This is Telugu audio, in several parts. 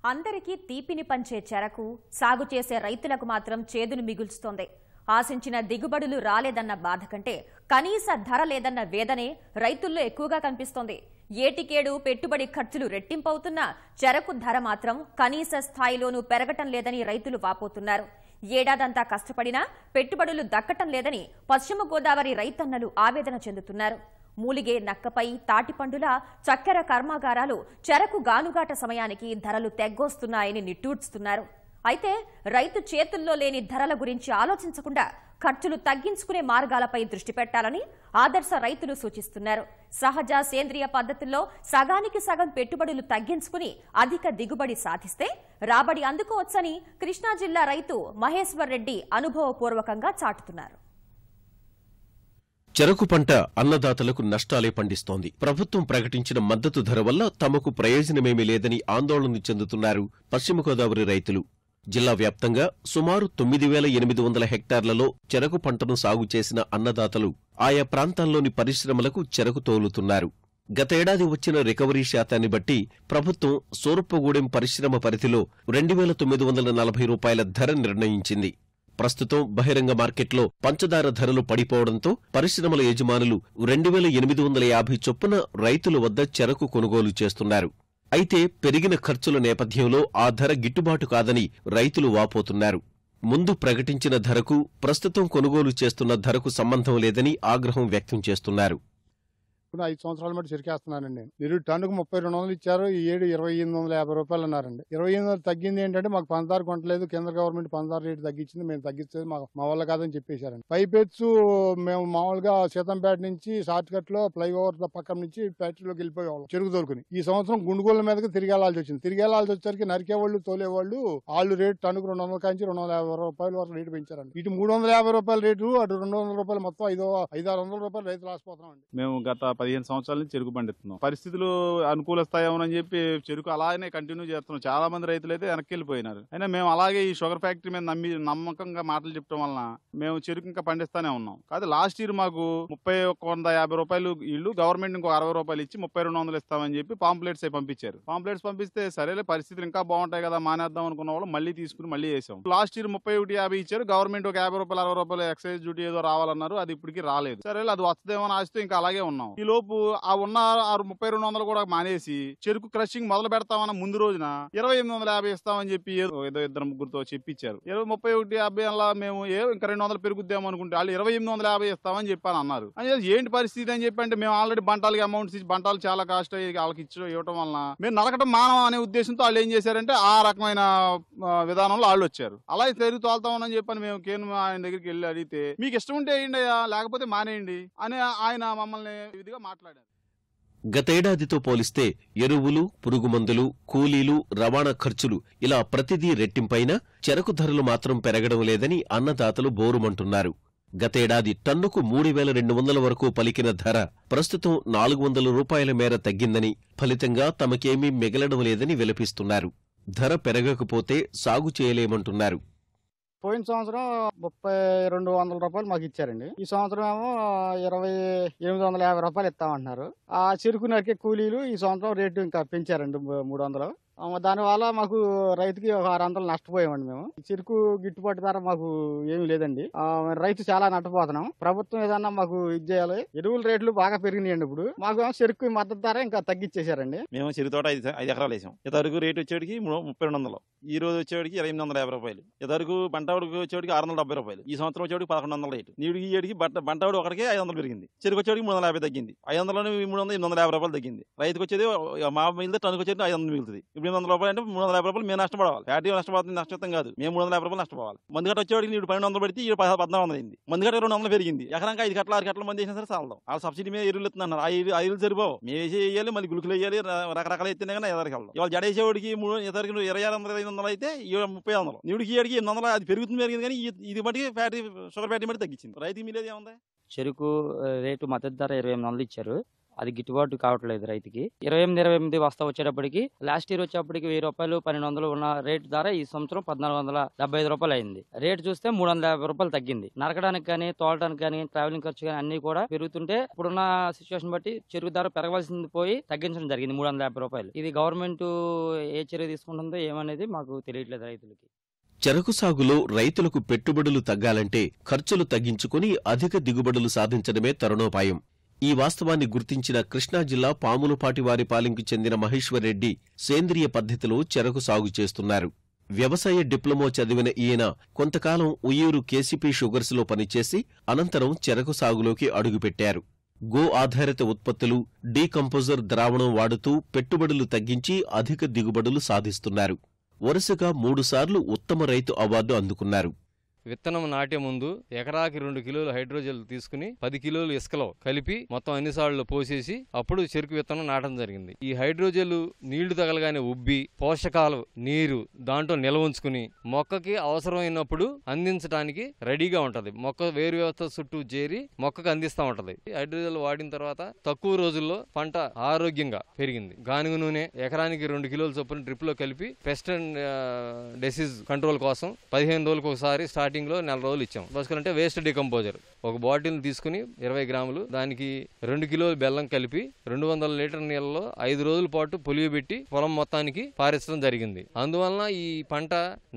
అందరికీ తీపిని పంచే చెరకు సాగు చేసే రైతులకు మాత్రం చేదును మిగుల్చుతోంది. ఆశించిన దిగుబడులు రాలేదన్న బాధ కంటే కనీస ధర లేదన్న వేదనే రైతుల్లో ఎక్కువగా కనిపిస్తోంది. ఏటికేడు పెట్టుబడి ఖర్చులు రెట్టింపవుతున్నా చెరకు ధర మాత్రం కనీస స్థాయిలోనూ పెరగటం లేదని రైతులు వాపోతున్నారు. ఏడాదంతా కష్టపడినా పెట్టుబడులు దక్కటం లేదని పశ్చిమ గోదావరి రైతన్నలు ఆవేదన చెందుతున్నారు. మూలిగే నక్కపై తాటిపండుల చక్కెర కర్మాగారాలు చెరకు గానుగాట సమయానికి ధరలు తెగ్గొస్తున్నాయని నిట్టూర్చుతున్నారు. అయితే రైతు చేతుల్లో లేని ధరల గురించి ఆలోచించకుండా ఖర్చులు తగ్గించుకునే మార్గాలపై దృష్టి పెట్టాలని ఆదర్శ రైతులు సూచిస్తున్నారు. సహజ సేంద్రియ పద్ధతుల్లో సగానికి సగం పెట్టుబడులు తగ్గించుకుని అధిక దిగుబడి సాధిస్తే రాబడి అందుకోవచ్చని కృష్ణా జిల్లా రైతు మహేశ్వర్ రెడ్డి అనుభవపూర్వకంగా చాటుతున్నారు. చెరకు పంట అన్నదాతలకు నష్టాలే పండిస్తోంది. ప్రభుత్వం ప్రకటించిన మద్దతు ధర వల్ల తమకు ప్రయోజనమేమీ లేదని ఆందోళన చెందుతున్నారు పశ్చిమ గోదావరి రైతులు. జిల్లా వ్యాప్తంగా సుమారు 9,800 హెక్టార్లలో చెరకు పంటను సాగు చేసిన అన్నదాతలు ఆయా ప్రాంతాల్లోని పరిశ్రమలకు చెరకు తోలుతున్నారు. గతేడాది వచ్చిన రికవరీ శాతాన్ని బట్టి ప్రభుత్వం సూరప్పగూడెం పరిశ్రమ పరిధిలో 2,940 రూపాయల ధర నిర్ణయించింది. ప్రస్తుతం బహిరంగ మార్కెట్లో పంచదార ధరలు పడిపోవడంతో పరిశ్రమల యజమానులు 2,850 చొప్పున రైతుల వద్ద చెరకు కొనుగోలు చేస్తున్నారు. అయితే పెరిగిన ఖర్చుల నేపథ్యంలో ఆ ధర గిట్టుబాటు కాదని రైతులు వాపోతున్నారు. ముందు ప్రకటించిన ధరకు ప్రస్తుతం కొనుగోలు చేస్తున్న ధరకు సంబంధం లేదని ఆగ్రహం వ్యక్తం చేస్తున్నారు. 5 సంవత్సరాల మట్టి చెరికేస్తున్నానండి. మీరు టన్నుకు 3200 ఇచ్చారు, ఈ ఏడు 2,850 రూపాయలు అన్నారండి. 2,800 తగ్గింది ఏంటంటే మాకు పంచదార కొనట్లేదు, కేంద్ర గవర్నమెంట్ పంచదార రేటు తగ్గించింది, మేము తగ్గించేది మా వల్ల కాదని చెప్పేశారండి. పైపెచ్చు మేము మామూలుగా సీతంపేట నుంచి షార్ట్ కట్ లో ఫ్లైఓవర్ పక్కన నుంచి ఫ్యాక్టరీలోకి వెళ్ళిపోయేవాళ్ళం చెరుకు దొరుకుని. ఈ సంవత్సరం గుండుగోళ్ల మీదకి తిరిగేలాల్సి వచ్చింది. తిరిగేలాల్సి వచ్చేసరికి నరికేవాళ్ళు తోలేవాళ్ళు వాళ్ళు రేటు టన్నుకు 200 కాంచి 250 రూపాయల వరకు రేటు పెంచారండి. ఇటు 350 రూపాయల రేటు, అటు 200 రూపాయలు, మొత్తం 500-600 రూపాయలు రైతులు ఆసిపోతున్నామండి. మేము గత 15 సంవత్సరాల నుంచి చెరుకు పండిస్తున్నాం. పరిస్థితులు అనుకూలిస్తాయేమోనని చెప్పి చెరుకు అలాగే కంటిన్యూ చేస్తున్నాం. చాలా మంది రైతులు అయితే వెనక్కి వెళ్ళిపోయినారు. అయినా మేము అలాగే ఈ షుగర్ ఫ్యాక్టరీ మీద నమ్మకంగా మాటలు చెప్పడం వలన మేము చెరుకు ఇంకా పండిస్తానే ఉన్నాం. కాదు లాస్ట్ ఇయర్ మాకు 3,150 రూపాయలు ఇల్లు గవర్నమెంట్ ఇంకో 60 రూపాయలు ఇచ్చి 3,200 ఇస్తామని చెప్పి పాంప్లెట్స్ పంపించారు. పాంప్లెట్స్ పంపిస్తే సరేలే పరిస్థితులు ఇంకా బాగుంటాయి కదా మానేద్దాం అనుకున్న వాళ్ళు మళ్ళీ తీసుకుని మళ్ళీ వేసాం. లాస్ట్ ఇయర్ 31,50 ఇచ్చారు. గవర్నమెంట్ ఒక 50 రూపాయలు 60 రూపాయలు ఎక్సైజ్ డ్యూటీ ఏదో రావాలన్నారు. అది ఇప్పటికీ రాలేదు. సరేలే అది వస్తుందేమో ఆశతో ఇంకా అలాగే ఉన్నాం. ఈ లోపు ఆ ఉన్న 3,200 కూడా మానేసి చెరుకు క్రషింగ్ మొదలు పెడతామన్న ముందు రోజున 2,850 ఇస్తామని చెప్పి ఏదో 2-3 చెప్పించారు. 31,50 అలా మేము ఇంకా 200 పెరుగుద్దాం అనుకుంటే వాళ్ళు 2,850 ఇస్తామని చెప్పని అన్నారు. ఏంటి పరిస్థితి అని చెప్పి అంటే మేము ఆల్రెడీ బంటాలకి అమౌంట్స్ ఇచ్చి బంటాలు చాలా కాస్ట్ అయ్యి వాళ్ళకి ఇవ్వడం వలన మేము నలకటం మానం అనే ఉద్దేశంతో వాళ్ళు ఏం చేశారంటే ఆ రకమైన విధానంలో వాళ్ళు వచ్చారు. అలా తెరుగు తోలుతామని చెప్పని మేము ఆయన దగ్గరికి వెళ్ళి అడిగితే మీకు ఇష్టం ఉంటే వేయండి లేకపోతే మానేయండి అని ఆయన మమ్మల్ని విధిగా మాట్లాడారు. గతేడాదితో పోలిస్తే ఎరువులు, పురుగుమందులు, కూలీలు, రవాణా ఖర్చులు ఇలా ప్రతిదీ రెట్టింపైనా చెరకు ధరలు మాత్రం పెరగడం లేదని అన్నదాతలు బోరుమంటున్నారు. గతేడాది టన్నుకు 3,200 వరకు పలికిన ధర ప్రస్తుతం 400 రూపాయల మేర తగ్గిందని, ఫలితంగా తమకేమీ మిగలడం లేదని విలపిస్తున్నారు. ధర పెరగకపోతే సాగు చేయలేమంటున్నారు. పోయిన సంవత్సరం 3,200 రూపాయలు మాకు ఇచ్చారండి. ఈ సంవత్సరం ఏమో 2,850 రూపాయలు ఇస్తామంటున్నారు. ఆ చెరుకు నరికే కూలీలు ఈ సంవత్సరం రేటు ఇంకా పెంచారండి 300. దానివల్ల మాకు రైతుకి ఒక 600 నష్టపోయామండి. మేము చెరుకు గిట్టుబాటు ధర మాకు ఏమీ లేదండి. రైతు చాలా నష్టపోతున్నాం. ప్రభుత్వం ఏదన్నా మాకు ఇది చేయాలి. ఎరువుల రేట్లు బాగా పెరిగినాయండి. ఇప్పుడు మాకు చెరుకు మద్దతు ధర ఇంకా తగ్గించేశారండి. మేము చెరుకు తోట 5 ఎకరాలు వేసాం. ఇంతవరకు రేటు వచ్చేటికి 3,200, ఈ రోజు వచ్చేటికి 2,850 రూపాయలు. ఇంతవరకు బంటావుడికి వచ్చేటికి 670 రూపాయలు. ఈ సంవత్సరం వచ్చేటికి 1,100 రేటు. నీడికి ఈ ఏడికి బంటావుడు ఒకటికి 500 పెరిగింది. చెరుకు వచ్చేటికి 350 తగ్గింది. 500 300 850 రూపాయలు తగ్గింది. రైతుకు వచ్చేది మా మిగిలితే టన్నుకు వచ్చేది 500 మిగులుతుంది. 800 రూపాయలు అంటే 350 రూపాయలు మేము నష్టపడాలి. ఫ్యాక్టరీ నష్టపోతుంది, నష్టం కాదు. మేము 350 రూపాయలు నష్టపోవాలి. మందుగట్ట వచ్చేవాడికి నీడు 1,200 పెడితే 1,400 అయింది. మందుగట్ట 200 పెరిగింది. ఎకరానికి 5 కట్టలు 6 కట్టలు మంది వేసినా సరే చాలదాం. వాళ్ళు సబ్సిడీ మీద ఎరువులు ఇస్తున్నారు. ఆ ఎరువులు సరిపోవు. మేము వేసి వేయాలి, మళ్ళీ గులుకులు వేయాలి, రకరకాల ఎత్తినా కానీ ఎదరికి వెళ్దాం. ఇవాళ జడేసేవాడికి 2,600-2,500 అయితే 3,500. నీడికి ఏడికి 800 అది పెరిగింది కానీ ఇది బట్టి ఫ్యాక్టరీ షుగర్ ఫ్యాక్టరీ బట్టి తగ్గించింది. రైతు మీలేదు ఏముంది. చెరుకు రేటు మద్దతు ధర 2,800 ఇచ్చారు. అది గిట్టుబాటు కావట్లేదు రైతుకి. 28 బస్తా వచ్చేటప్పటికి లాస్ట్ ఇయర్ వచ్చేప్పటికి 1000 రూపాయలు 1200 ఉన్న రేట్ ధర ఈ సంవత్సరం 1475 రూపాయలు అయింది. రేట్ చూస్తే 350 రూపాయలు తగ్గింది. నరకడానికి కానీ, తోలడానికి కానీ, ట్రావెలింగ్ ఖర్చు కానీ అన్ని కూడా పెరుగుతుంటే ఇప్పుడున్న సిచ్యువేషన్ బట్టి చెరుకు ధర పెరగవలసింది పోయి తగ్గించడం జరిగింది 350 రూపాయలు. ఇది గవర్నమెంట్ ఏ చర్య తీసుకుంటుందో ఏమనేది మాకు తెలియట్లేదు రైతులకి. చెరకు సాగులో రైతులకు పెట్టుబడులు తగ్గాలంటే ఖర్చులు తగ్గించుకుని అధిక దిగుబడులు సాధించడమే తరుణోపాయం. ఈ వాస్తవాన్ని గుర్తించిన కృష్ణా జిల్లా పాములపాటివారిపాలెంకు చెందిన మహేశ్వర్రెడ్డి సేంద్రియ పద్ధతిలో చెరకు సాగు చేస్తున్నారు. వ్యవసాయ డిప్లొమా చదివిన ఈయన కొంతకాలం ఉయ్యూరు కేసీపీ షుగర్స్లో పనిచేసి అనంతరం చెరకు సాగులోకి అడుగుపెట్టారు. గో ఆధారిత ఉత్పత్తులు, డీకంపోజర్ ద్రావణం వాడుతూ పెట్టుబడులు తగ్గించి అధిక దిగుబడులు సాధిస్తున్నారు. వరుసగా 3 సార్లు ఉత్తమ రైతు అవార్డు అందుకున్నారు. విత్తనం నాటే ముందు ఎకరాకి 2 కిలోలు హైడ్రోజెల్ తీసుకుని 10 కిలోలు ఇసుకలో కలిపి మొత్తం అన్ని సార్లు పోసేసి అప్పుడు చెరుకు విత్తనం నాటడం జరిగింది. ఈ హైడ్రోజెల్ నీళ్లు తగలగానే ఉబ్బి పోషకాలు నీరు దాంట్లో నిల్వ ఉంచుకుని మొక్కకి అవసరమైనప్పుడు అందించడానికి రెడీగా ఉంటది. మొక్క వేరు వ్యవస్థ చుట్టూ చేరి మొక్కకు అందిస్తూ ఉంటది. హైడ్రోజెల్ వాడిన తర్వాత తక్కువ రోజుల్లో పంట ఆరోగ్యంగా పెరిగింది. గానుగ నూనె ఎకరానికి 2 కిలోల చొప్పున డ్రిప్ లో కలిపి పెస్ట్ అండ్ డిసీజ్ కంట్రోల్ కోసం 15 రోజులకు ఒకసారి స్టార్టింగ్ లో 4 రోజులు ఇచ్చాం. బస్సులంటే వేస్ట్ డికంపోజర్ ఒక బాటిల్ తీసుకుని 20 గ్రాములు దానికి 2 కిలోలు బెల్లం కలిపి 200 లీటర్ నీళ్ళలో 5 రోజుల పాటు పులియబెట్టి పొలం మొత్తానికి పారించడం జరిగింది. అందువలన ఈ పంట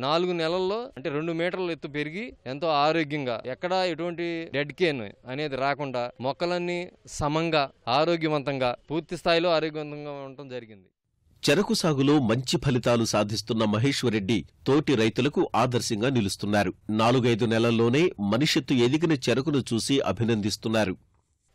4 నెలల్లో అంటే 2 మీటర్ల ఎత్తు పెరిగి ఎంతో ఆరోగ్యంగా ఎక్కడా ఎటువంటి డెడ్ కేన్ అనేది రాకుండా మొక్కలన్నీ సమంగా ఆరోగ్యవంతంగా పూర్తి స్థాయిలో ఆరోగ్యవంతంగా ఉండటం జరిగింది. చెరకు సాగులో మంచి ఫలితాలు సాధిస్తున్న మహేశ్వర్రెడ్డి తోటి రైతులకు ఆదర్శంగా నిలుస్తున్నారు. 4-5 నెలల్లోనే మనిషెత్తు ఎదిగిన చెరకును చూసి అభినందిస్తున్నారు.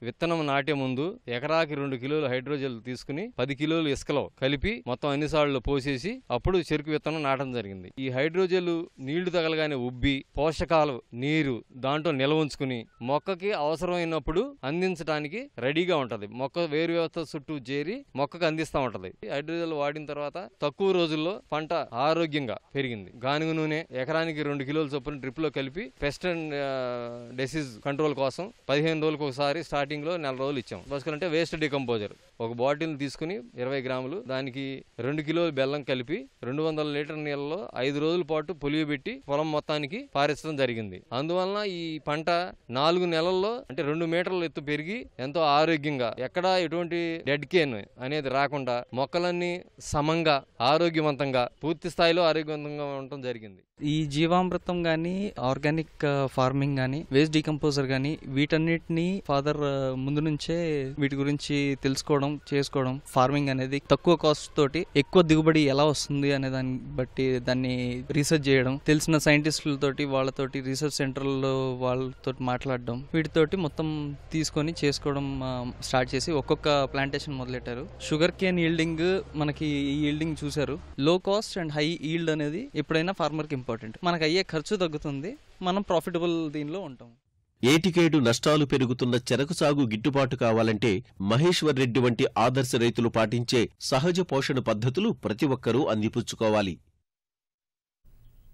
విత్తనం నాటే ముందు ఎకరాకి 2 కిలోలు హైడ్రోజెల్ తీసుకుని 10 కిలోలు ఇసుకలో కలిపి మొత్తం అన్ని సార్లు పోసేసి అప్పుడు చెరుకు విత్తనం నాటడం జరిగింది. ఈ హైడ్రోజెల్ నీళ్లు తగలగానే ఉబ్బి పోషకాలు నీరు దాంట్లో నిల్వ ఉంచుకుని మొక్కకి అవసరమైనప్పుడు అందించడానికి రెడీగా ఉంటది. మొక్క వేరు వ్యవస్థ చుట్టూ చేరి మొక్కకు అందిస్తూ ఉంటది. హైడ్రోజెల్ వాడిన తర్వాత తక్కువ రోజుల్లో పంట ఆరోగ్యంగా పెరిగింది. గానుగ నూనె ఎకరానికి 2 కిలోల చొప్పున డ్రిప్ లో కలిపి పెస్ట్ అండ్ డిసీజ్ కంట్రోల్ కోసం 15 రోజులకు ఒకసారి స్టార్టింగ్ లో 4 రోజులు ఇచ్చాం. బస్సులంటే వేస్ట్ డికంపోజర్ ఒక బాటిల్ తీసుకుని 20 గ్రాములు దానికి 2 కిలోలు బెల్లం కలిపి 200 లీటర్ నీళ్ళలో 5 రోజుల పాటు పులియబెట్టి పొలం మొత్తానికి పారించడం జరిగింది. అందువలన ఈ పంట 4 నెలల్లో అంటే 2 మీటర్ల ఎత్తు పెరిగి ఎంతో ఆరోగ్యంగా ఎక్కడా ఎటువంటి డెడ్ కేన్ అనేది రాకుండా మొక్కలన్నీ సమంగా ఆరోగ్యవంతంగా పూర్తి స్థాయిలో ఆరోగ్యవంతంగా ఉండటం జరిగింది. ఈ జీవామృతం గానీ, ఆర్గానిక్ ఫార్మింగ్ గానీ, వేస్ట్ డీకంపోజర్ గానీ వీటన్నిటిని ఫాదర్ ముందు నుంచే వీటి గురించి తెలుసుకోవడం, చేసుకోవడం, ఫార్మింగ్ అనేది తక్కువ కాస్ట్ తోటి ఎక్కువ దిగుబడి ఎలా వస్తుంది అనే దాన్ని బట్టి దాన్ని రీసెర్చ్ చేయడం, తెలిసిన సైంటిస్టులతోటి వాళ్ళతోటి రీసెర్చ్ సెంటర్లో వాళ్ళతో మాట్లాడడం, వీటితోటి మొత్తం తీసుకొని చేసుకోవడం స్టార్ట్ చేసి ఒక్కొక్క ప్లాంటేషన్ మొదలెట్టారు. షుగర్ కేన్ ఈల్డింగ్ మనకి ఈ ఈల్డింగ్ చూసారు. లో కాస్ట్ అండ్ హై ఈల్డ్ అనేది ఎప్పుడైనా ఫార్మర్ కి ఇంపార్టెంట్. మనకు అయ్యే ఖర్చు తగ్గుతుంది, మనం ప్రాఫిటబుల్ దీనిలో ఉంటాం. ఏటికేడు నష్టాలు పెరుగుతున్న చెరకు సాగు గిట్టుబాటు కావాలంటే మహేశ్వర్రెడ్డి వంటి ఆదర్శ రైతులు పాటించే సహజ పోషణ పద్ధతులు ప్రతి ఒక్కరూ అందిపుచ్చుకోవాలి.